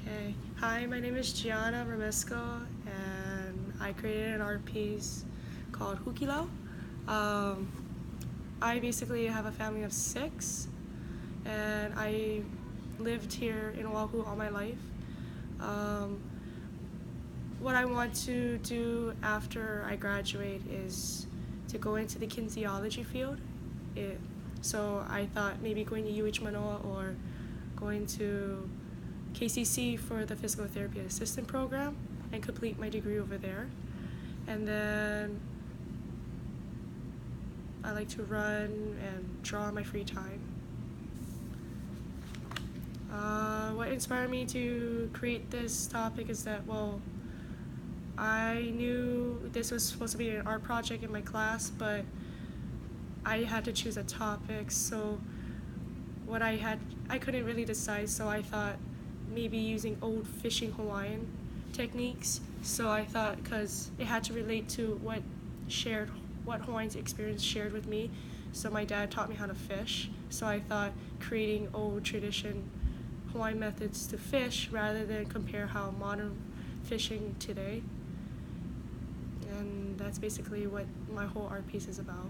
Okay. Hi, my name is Gianna Ramiscal, and I created an art piece called Pu'uloa. Um, I basically have a family of 6, and I lived here in Oahu all my life. Um, what I want to do after I graduate is to go into the kinesiology field. So I thought maybe going to UH Manoa or going to KCC for the physical therapy assistant program and complete my degree over there. And then I like to run and draw in my free time. What inspired me to create this topic is that, well, I knew this was supposed to be an art project in my class, but I had to choose a topic, so I couldn't really decide, so I thought maybe using old fishing Hawaiian techniques. So I thought, because it had to relate to what Hawaiian's experience shared with me. So my dad taught me how to fish. So I thought creating old tradition Hawaiian methods to fish rather than compare how modern fishing today. And that's basically what my whole art piece is about.